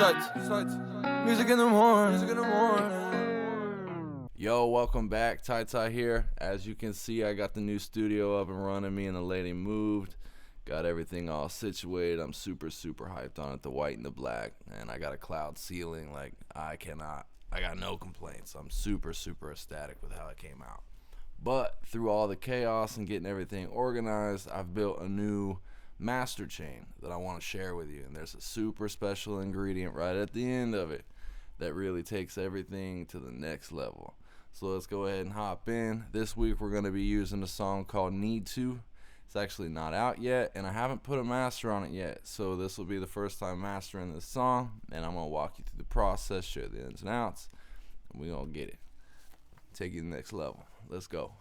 Music in the morning. Yo, welcome back. Ty here. As you can see, I got the new studio up and running. Me and the lady moved. Got everything all situated. I'm super hyped on it. The white and the black. And I got a cloud ceiling. Like, I got no complaints. I'm super ecstatic with how it came out. But through all the chaos and getting everything organized, I've built a new master chain that I want to share with you, and there's a super special ingredient right at the end of it that really takes everything to the next level. So let's go ahead and hop in. This week we're going to be using a song called Need To. It's actually not out yet, and I haven't put a master on it yet, so this will be the first time mastering this song, and I'm going to walk you through the process, share the ins and outs, and we're going to get it, take you to the next level. Let's go.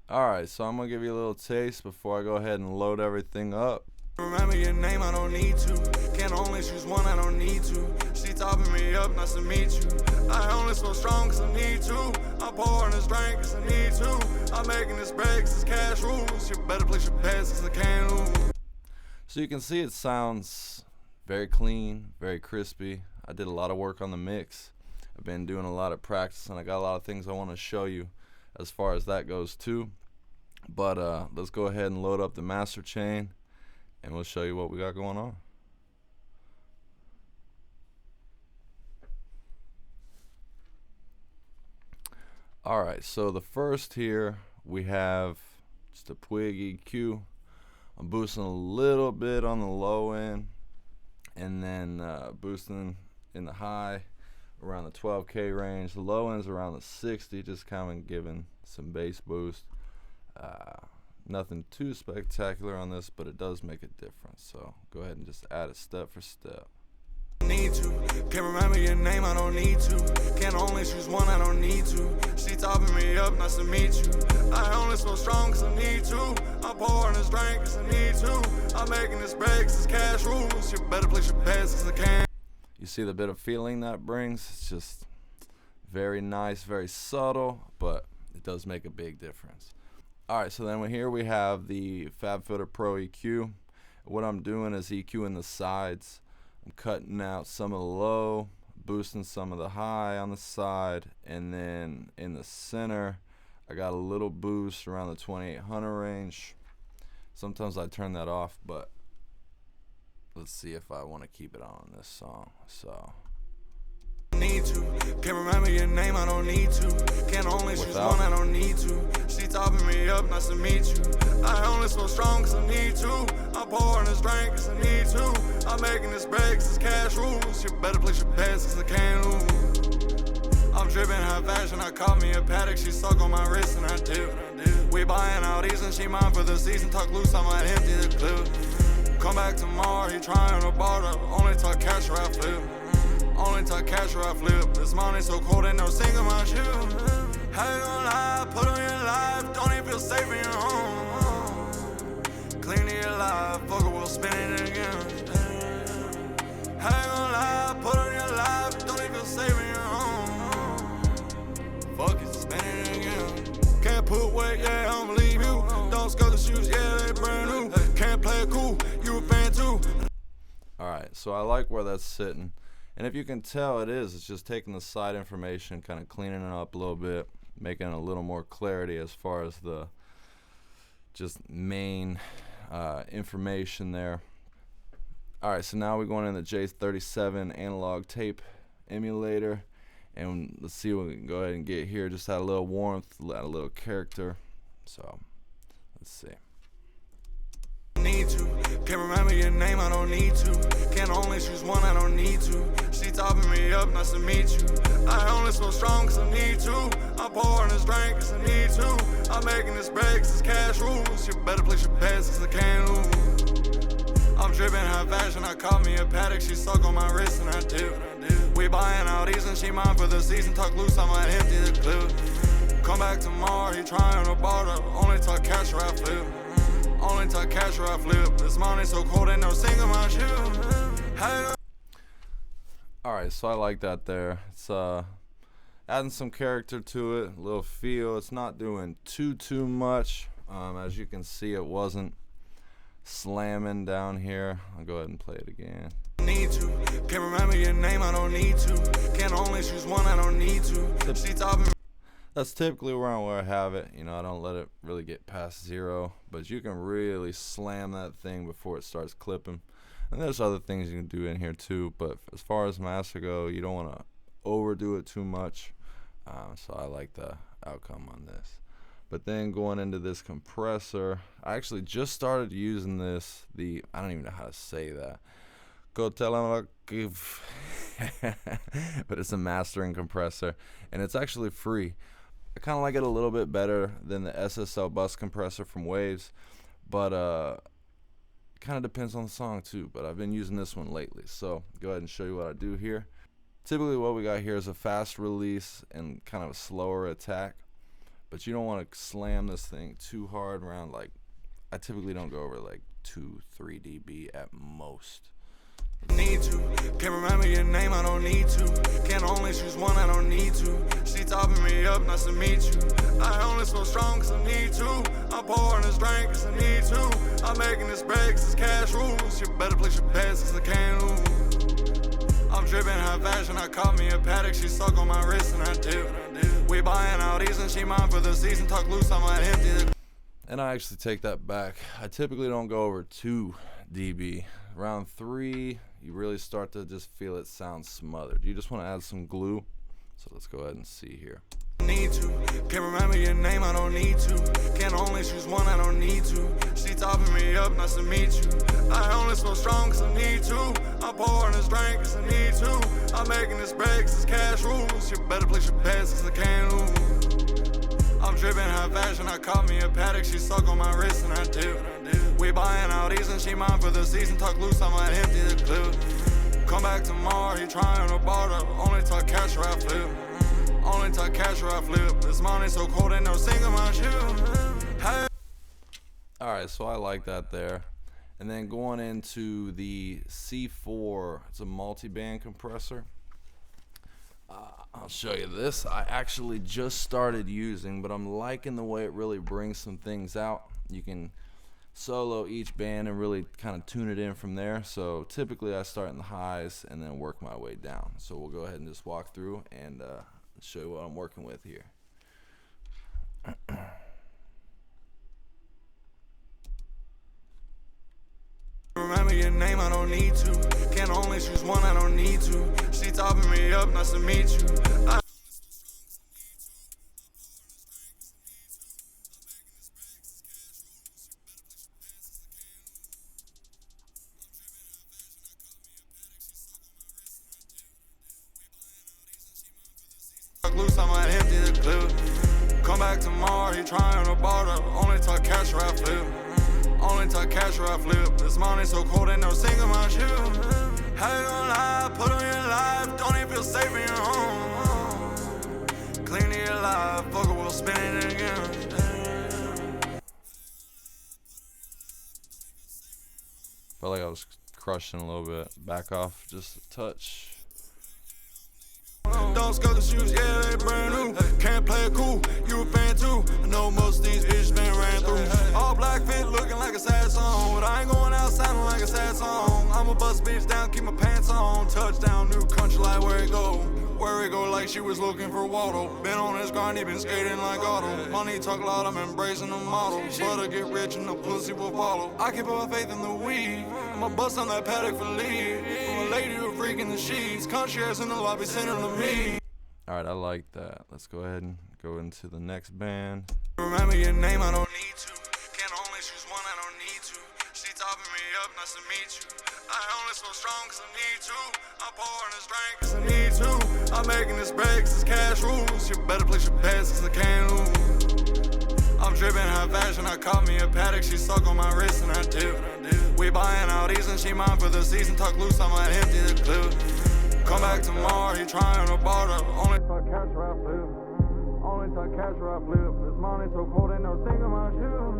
Alright, so I'm going to give you a little taste before I go ahead and load everything up. Remember your name, I don't need to. Can only choose one, I don't need to. She topping me up, nice to meet you. I only so strong cause I need to. I'm pouring this drink cause I need to. I'm making this break cause it's cash rules. You better place your bets cause I can't lose. So you can see it sounds very clean, very crispy. I did a lot of work on the mix. I've been doing a lot of practice and I got a lot of things I want to show you as far as that goes too. But let's go ahead and load up the master chain and we'll show you what we got going on. Alright, so the first here we have just a Puig EQ. I'm boosting a little bit on the low end and then boosting in the high around the 12K range. The low end's around the 60, just kind of giving some bass boost. Nothing too spectacular on this, but it does make a difference. So go ahead and just add it step for step. Need to. Can't remember your name, I don't need to. Can only choose one, I don't need to. She topping me up, nice to meet you. I only so strong cause I need to. I'm pouring this drink cause I need to. I'm making this break cause it's cash rules. You better place your bets cause I can't. You see the bit of feeling that brings? It's just very nice, very subtle, but it does make a big difference. Alright, so then here we have the FabFilter Pro EQ. What I'm doing is EQing the sides. I'm cutting out some of the low, boosting some of the high on the side, and then in the center, I got a little boost around the 2800 range. Sometimes I turn that off, but let's see if I want to keep it on this song. So need to. Can't remember your name, I don't need to. Can only choose one, I don't need to. She topping me up, nice to meet you. I only so strong cause I need to. I'm pouring this drink cause I need to. I'm making this break cause it's cash rules. You better place your bets cause I can't lose. I'm dripping high fashion, I caught me a paddock. She suck on my wrist and I do. We buying out these and she mine for the season. Talk loose, I might empty the clip. Come back tomorrow, he trying to barter. Only talk cash or I flip. Only talk cash or I flip. This money so cold ain't no single my shoe. How you gon' lie? Put on your life. Don't even feel safe in your home. Clean to your life. Fuck it, we'll spin it again. How you gon' lie? Put on your life. Don't even feel safe in your home. Fuck it, spin it again. Can't put weight, yeah, I don't believe you. Don't scuff the shoes, yeah, they brand new. Can't play it cool, you a fan too. alright, so I like where that's sitting. And if you can tell, it's just taking the side information, kind of cleaning it up a little bit, making a little more clarity as far as the just main information there. Alright, so now we're going in the J37 analog tape emulator, and let's see what we can go ahead and get here. Just add a little warmth, add a little character. So let's see. Need to. Can't remember your name, I don't need to. Can only choose one, I don't need to. She topping me up, nice to meet you. I only so strong cause I need to. I'm pouring this drink cause I need to. I'm making this break cause it's cash rules. You better place your bets cause I can't lose. I'm dripping high fashion, I caught me a paddock. She suck on my wrist and I do. We buying out these and she mine for the season. Talk loose, I might empty the clip. Come back tomorrow, he trying to barter. Only talk cash or I flip. Only talk cash or I flip. This money so cold ain't no single my shoe. Hey. Alright, so I like that there. It's adding some character to it, a little feel. It's not doing too much. As you can see, it wasn't slamming down here. I'll go ahead and play it again. Need to. Can't remember your name, I don't need to. Can't only choose one, I don't need to. She topping. That's typically around where I have it. You know, I don't let it really get past 0, but you can really slam that thing before it starts clipping. And there's other things you can do in here too, but as far as master go, you don't want to overdo it too much. So I like the outcome on this. But then going into this compressor, I actually just started using this, I don't even know how to say that. Go tell him, but it's a mastering compressor, and it's actually free. I kind of like it a little bit better than the SSL bus compressor from Waves, but it kind of depends on the song too. But I've been using this one lately, so go ahead and show you what I do here. Typically what we got here is a fast release and kind of a slower attack, but you don't want to slam this thing too hard around. Like, I typically don't go over like 2-3 dB at most. Need to. Can't remember your name, I don't need to. Can't only choose one, I don't need to. She topping me up, nice to meet you. I only so strong cause I need to. I'm pouring this drink cause I need to. I'm making this break cause it's cash rules. You better place your bets cause I can't lose. I'm dripping high fashion, I caught me a paddock. She suck on my wrist and I did. We buying out these and she mine for the season. Talk loose, I might empty. And I actually take that back. I typically don't go over 2 dB. Around 3, you really start to just feel it sound smothered. You just want to add some glue. So let's go ahead and see here. Need to. Can't remember your name, I don't need to. Can't only choose one, I don't need to. She topping me up, nice to meet you. I only so strong cause I need to. I'm pouring this drink cause I need to. I'm making this break cause it's cash rules. You better place your bets cause I can't lose. I'm dripping high fashion, I caught me a paddock. She suck on my wrist and I did. We buying out these and she mine for the season. Talk loose, I might empty the clip. Come back tomorrow, he trying to barter. Only talk cash or I flip. Only talk cash or I flip. This money so cold ain't no single my shoe. Hey. Alright, so I like that there. And then going into the C4, it's a multi-band compressor. I'll show you this. I actually just started using, but I'm liking the way it really brings some things out. You can solo each band and really kind of tune it in from there. So typically I start in the highs and then work my way down. So we'll go ahead and just walk through and show you what I'm working with here. Remember your name, I don't need to. Can't only choose one, I don't need to. She topping me up, nice to meet you. Loose, I might empty the clip. Come back tomorrow, he trying to barter. Only talk cash or I flip. Only talk cash or I flip. This money so cold ain't no single my shoe. How you gonna lie? Put on your life. Don't even feel safe in your home. Clean to your life. Fuck it, we'll spin it again. Felt like I was crushing a little bit. Back off just a touch. Don't scuff the shoes, yeah, they brand new. Can't play it cool, you a fan too. I know most of these bitches been ran through. All black fit looking like a sad song, but I ain't going out sounding like a sad song. I'ma bust bitch down, keep my pants on. Touchdown, new country like where it go. Where it go like she was looking for Waldo. Been on his grind, he been skating like Otto. Money talk loud, I'm embracing the model. Brother get rich and the pussy will follow. I keep up faith in the weed. I'ma bust on that paddock for lead. I'm a lady who freak in the sheets. Country ass in the lobby, send her to me. Alright, I like that. Let's go ahead and go into the next band. Remember your name, I don't need to. Can't only choose one, I don't need to. She topping me up, nice to meet you. I only so strong cause I need to. I'm pouring this drink cause I need to. I'm making this break cause it's cash rules. You better place your bets cause I can't lose. I'm dripping high fashion, I caught me a paddock. She suck on my wrist and I did. We buying out these and she mine for the season. Talk loose, I might empty the clip. Come back tomorrow, he trying to barter. Only talk cash or I flip. Only talk cash or I flip. This money so cold ain't no single my shoe.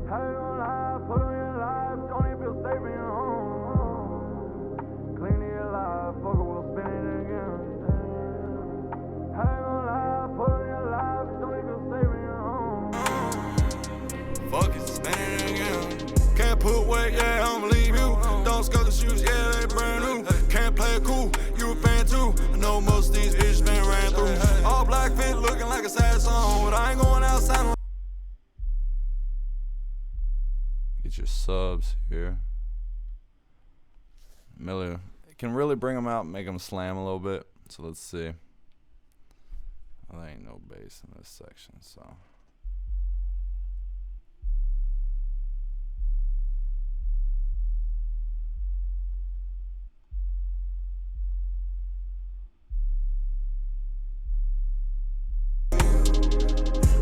How you gonna lie? Put on your life. Don't even feel safe in your home. Clean to your life. Fuck it, we'll spin it again. How you gonna lie? Put on your life. Don't even feel safe in your home. Fuck it, spin it again. Can't put weight Get your subs here. It can really bring them out, make them slam a little bit. So let's see. Well, there ain't no bass in this section, so.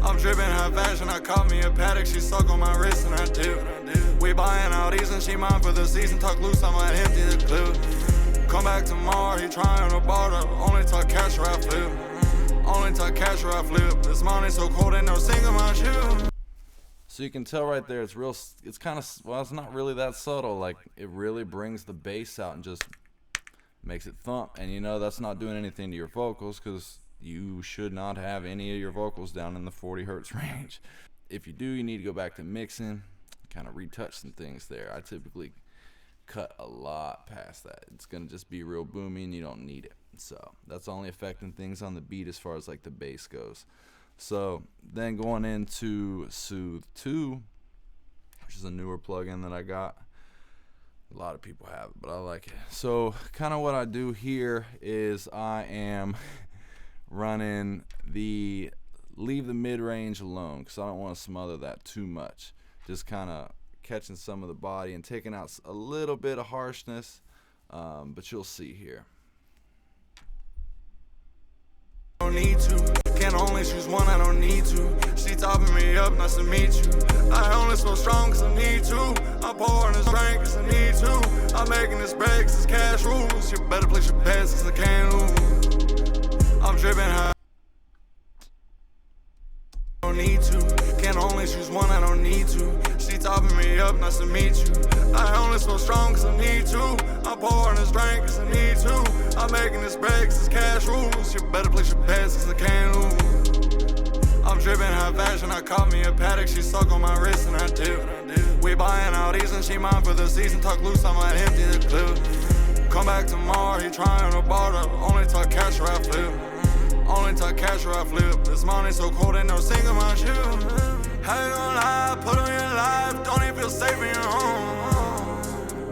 I'm dripping high fashion, I caught me a paddock, she suck on my wrist and I do. We buying out these and she mine for the season, talk loose, I might empty the clip. Come back tomorrow, he trying to barter, only talk cash or I flip. Only talk cash or I flip, this money so cold ain't no single my shoe. So you can tell right there, it's kind of, well, it's not really that subtle, like it really brings the bass out and just makes it thump. And you know that's not doing anything to your vocals, because you should not have any of your vocals down in the 40 hertz range. If you do, you need to go back to mixing, kind of retouch some things there. I typically cut a lot past that. It's gonna just be real boomy and you don't need it. So that's only affecting things on the beat as far as like the bass goes. So then going into Soothe 2, which is a newer plugin that I got. A lot of people have it, but I like it. So kind of what I do here is I am running leave the mid-range alone, because I don't want to smother that too much. Just kind of catching some of the body and taking out a little bit of harshness, but you'll see here. Don't need to, can only choose one, I don't need to. She topping me up, nice to meet you. I only so strong cause I need to. I'm pouring this drink cause I need to. I'm making this break cause it's cash rules. You better place your bets cause I can't lose. I'm dripping high. Don't need to, can only choose one, I don't need to. She topping me up, nice to meet you. I only so strong cause I need to. I'm pouring this drink cause I need to. I'm making this break cause it's cash rules. You better place your bets cause I can't lose. I'm dripping high fashion, I caught me a paddock, she suck on my wrist and I do. We buying out these and she mine for the season, talk loose, I might empty the clip. Come back tomorrow, he trying to barter, only talk cash or I flip. Only talk cash or I flip. This money so cold ain't no single my shoe. How you gonna lie, put on your life, don't even feel safe in your home.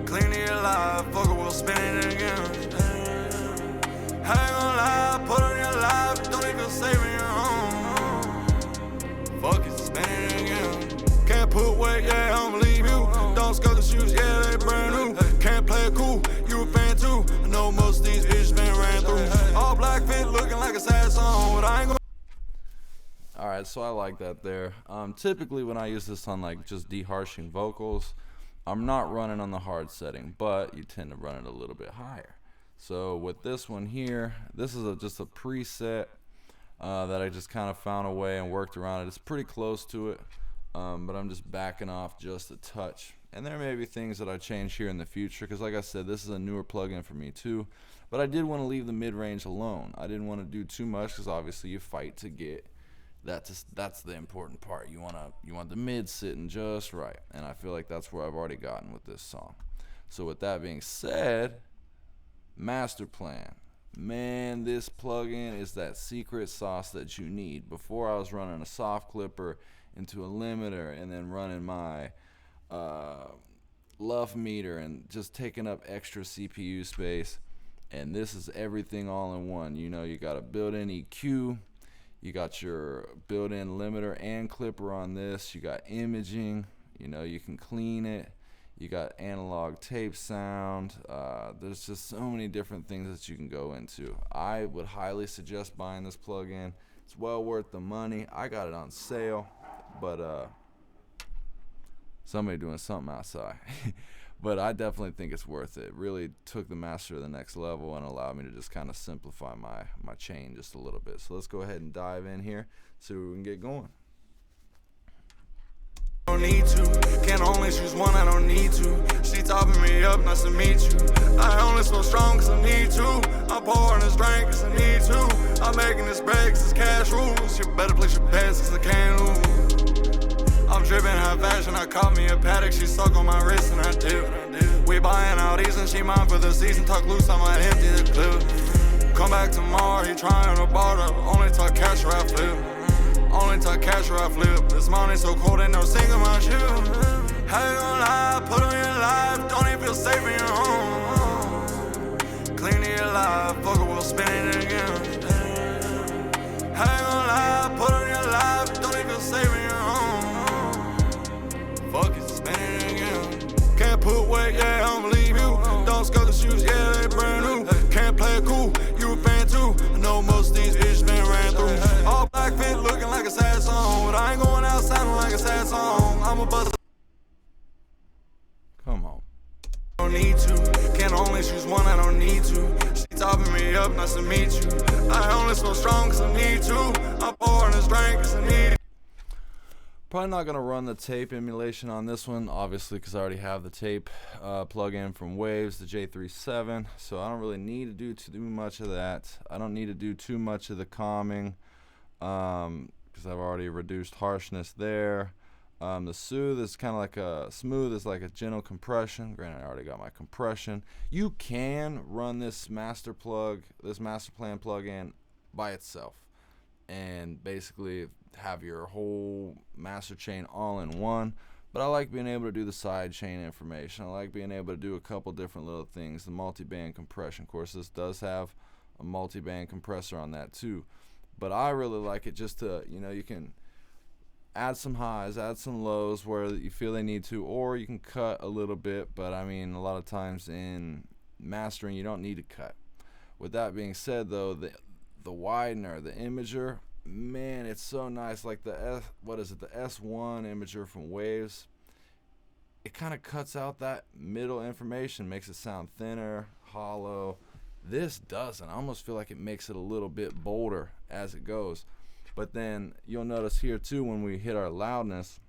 Clean to your life, fucker will spin it again. How you gonna lie, put on your life, don't even feel safe in your home. Fuck it, spin it again. Can't put weight, yeah, I don't believe you. Don't scuff the shoes, yeah, they brand new. Can't play it cool, you a fan too. I know most of these bitches been ran through. All black fit looking like a sad song, but I ain't gonna. Alright, so I like that there. Typically when I use this on like just deharshing vocals, I'm not running on the hard setting, but you tend to run it a little bit higher. So with this one here, this is just a preset that I just kind of found a way and worked around it. It's pretty close to it, but I'm just backing off just a touch. And there may be things that I change here in the future, because like I said, this is a newer plugin for me too. But I did want to leave the mid-range alone. I didn't want to do too much, because obviously you fight to get that's the important part. You want the mid sitting just right, and I feel like that's where I've already gotten with this song. So with that being said, master plan. Man, this plugin is that secret sauce that you need. Before I was running a soft clipper into a limiter and then running my luff meter and just taking up extra CPU space, and this is everything all in one. You know, you got a built-in EQ, you got your built-in limiter and clipper on this, you got imaging, you know, you can clean it, you got analog tape sound. There's just so many different things that you can go into. I would highly suggest buying this plugin. It's well worth the money. I got it on sale, but somebody doing something outside. But I definitely think it's worth it. It really took the master to the next level and allowed me to just kind of simplify my chain just a little bit. So let's go ahead and dive in here, see where we can get going. Don't need to, can only choose one, I don't need to. She topping me up, nice to meet you. I only so strong cause I need to. I'm pouring this drink cause I need to. I'm making this break cause it's cash rules. You better place your bets cause I can't lose. I'm dripping high fashion, I caught me a paddock, she suck on my wrist and I do. We buying out these and she mine for the season, talk loose, I might empty the clip. Come back tomorrow, he trying to barter, only talk cash or I flip. Only talk cash or I flip. This money so cold ain't no single my shoe. How you gonna lie? Put on your life, don't even feel safe in your home. Clean to your life, fuck it, we'll spin it again. How you gonna lie? Put on your life, don't even feel safe in your home. Fuck it, spin it again. Can't put weight, yeah, I don't believe you. Don't scuff the shoes, yeah, they brand new. Can't play it cool, you a fan too. I know most of these bitches been ran through. All black fit looking like a sad song, but I ain't going out sounding like a sad song. I'm a bust. Come on. I don't need to, can only choose one, I don't need to. She topping me up, nice to meet you. I only so strong cause I need to. I'm pouring this drink cause I need it. Probably not going to run the tape emulation on this one, obviously, because I already have the tape plug-in from Waves, the J37, so I don't really need to do too much of that. I don't need to do too much of the calming because I've already reduced harshness there. The soothe is kind of like a smooth, is like a gentle compression. Granted, I already got my compression. You can run this master plan plug-in by itself and basically have your whole master chain all in one, but I like being able to do the side chain information. I like being able to do a couple different little things. The multi-band compression, of course, this does have a multi-band compressor on that too, but I really like it just to, you can add some highs, add some lows where you feel they need to, or you can cut a little bit, but I mean, a lot of times in mastering you don't need to cut. With that being said though, the widener, the imager, man, it's so nice. Like the S1 imager from Waves, it kind of cuts out that middle information, makes it sound thinner, hollow. This doesn't. I almost feel like it makes it a little bit bolder as it goes. But then you'll notice here too, when we hit our loudness,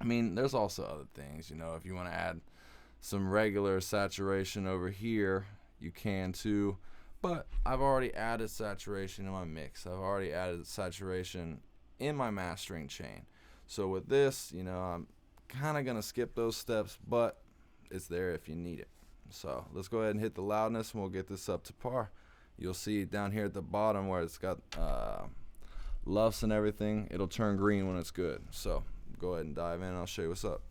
I mean, there's also other things, if you want to add some regular saturation over here, you can too. But I've already added saturation in my mix. I've already added saturation in my mastering chain. So with this, I'm kind of going to skip those steps, but it's there if you need it. So let's go ahead and hit the loudness and we'll get this up to par. You'll see down here at the bottom where it's got LUFS and everything, it'll turn green when it's good. So go ahead and dive in and I'll show you what's up.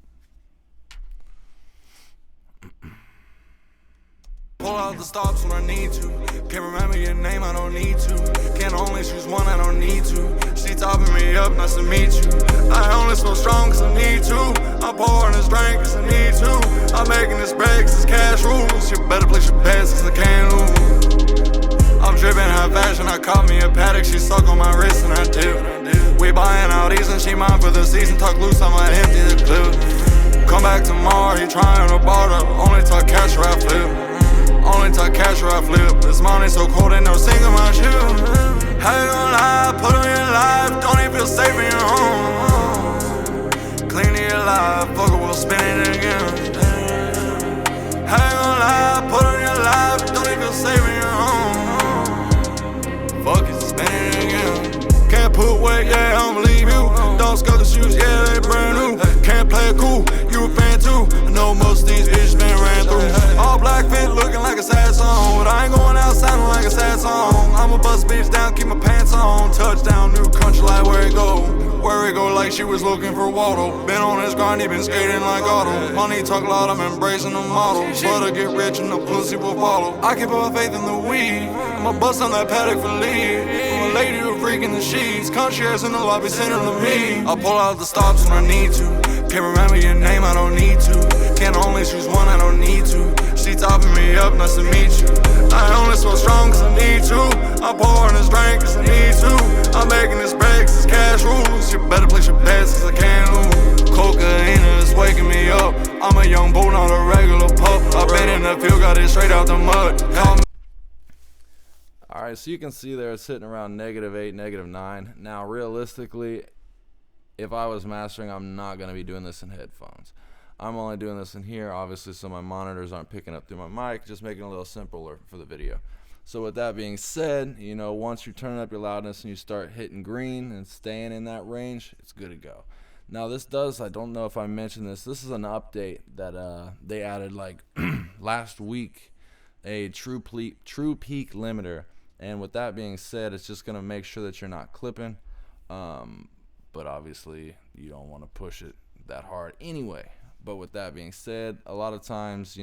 Pull out the stops when I need to. Can't remember your name, I don't need to. Can only choose one, I don't need to. She topping me up, nice to meet you. I only so strong cause I need to. I'm pouring this drink cause I need to. I'm making this break cause it's cash rules. You better place your bets cause I can't lose. I'm dripping high fashion, I caught me a paddock. She suck on my wrist and I dip. We buying out these and she mine for the season. Tuck loose, I might empty the clip. Come back tomorrow, he trying to barter. Only talk cash or I flip. Only talk cash or I flip. This morning so cold ain't no single my shoe. How you gonna lie? Put on your life, don't even feel safe in your home. Clean to your life, fuck it, we'll spin it again. How you gonna lie? Put on your life, don't even feel safe in your home. Fuck it, spin it again. Can't put weight, yeah, I don't believe you. Don't scuff the shoes, yeah, they brand new. Can't play it cool, you a fan too. I know most of these bitches been ran through. All black fit looking like a sad song, but I ain't going out sounding like a sad song. I'ma bust bitch down, keep my pants on. Touchdown, new country, like where it go? Where it go like she was looking for Waldo. Been on this grind, he been skating like Otto. Money talk loud, I'm embracing the model. But I get rich and the pussy will follow. I keep my faith in the weed. I'ma bust on that paddock for lead. I'm a lady who freaking the sheets. Concierge in the lobby, send her to me. I pull out the stops when I need to. Can't remember your name, I don't need to. Can only choose one, I don't need to. She topping me up, nice to meet you. I only so strong cause I need to. I'm pouring this drink cause I need to. I'm making this break cause it's cash rules. You better place your bets cause I can't lose. Cocaine is waking me up. I'm a young bull, not a regular pup. I've been in the field, got it straight out the mud. Alright, so you can see there it's hitting around -8, -9. Now realistically, if I was mastering, I'm not going to be doing this in headphones. I'm only doing this in here, obviously, so my monitors aren't picking up through my mic, just making it a little simpler for the video. So with that being said, once you turn up your loudness and you start hitting green and staying in that range, it's good to go. Now this does, I don't know if I mentioned this is an update that they added like last week, a true peak limiter. And with that being said, it's just going to make sure that you're not clipping. But obviously you don't want to push it that hard anyway. But with that being said, a lot of times,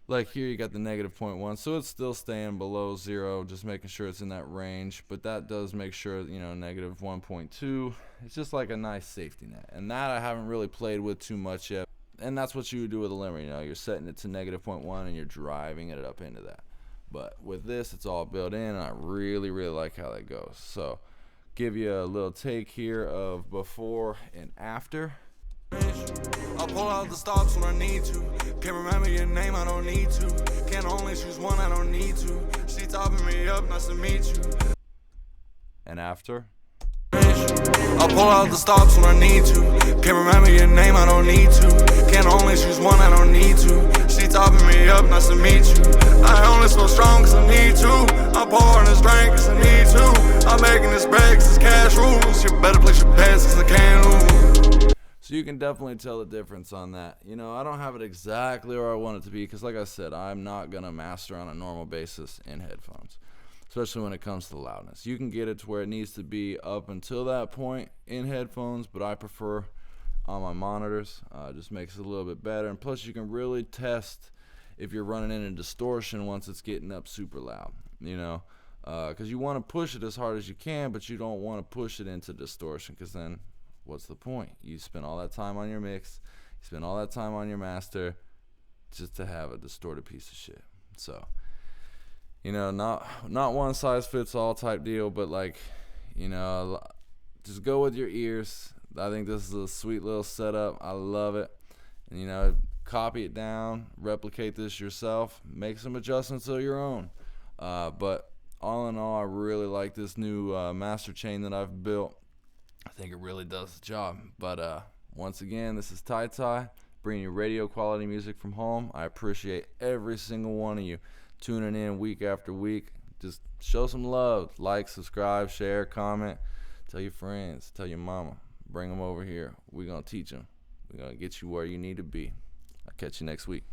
like here you got the negative 0.1, so it's still staying below 0, just making sure it's in that range. But that does make sure, negative 1.2, it's just like a nice safety net. And that I haven't really played with too much yet. And that's what you would do with a limiter, you're setting it to negative 0.1 and you're driving it up into that. But with this, it's all built in, and I really, really like how that goes. So give you a little take here of before and after. I pull out the stops when I need to. Can't remember your name, I don't need to. Can only choose one, I don't need to. She topping me up, nice to meet you. And after. I pull out the stops when I need to. Can't remember your name, I don't need to. Can only choose one, I don't need to. She topping me up, nice to meet you. I only so strong cause I need to. I'm pouring this drink cause I need to. I'm making this bread cause it's cash rules. You better place your bets cause I can't lose. So you can definitely tell the difference on that. I don't have it exactly where I want it to be because, like I said, I'm not going to master on a normal basis in headphones, especially when it comes to loudness. You can get it to where it needs to be up until that point in headphones, but I prefer on my monitors. Just makes it a little bit better. And plus, you can really test if you're running into distortion once it's getting up super loud, because you want to push it as hard as you can, but you don't want to push it into distortion because then what's the point? You spend all that time on your mix, you spend all that time on your master just to have a distorted piece of shit. So, not one size fits all type deal, but just go with your ears. I think this is a sweet little setup. I love it. And, copy it down, replicate this yourself, make some adjustments of your own. But all in all, I really like this new master chain that I've built. I think it really does the job. But once again, this is Ty, bringing you radio quality music from home. I appreciate every single one of you tuning in week after week. Just show some love. Like, subscribe, share, comment. Tell your friends. Tell your mama. Bring them over here. We're going to teach them. We're going to get you where you need to be. I'll catch you next week.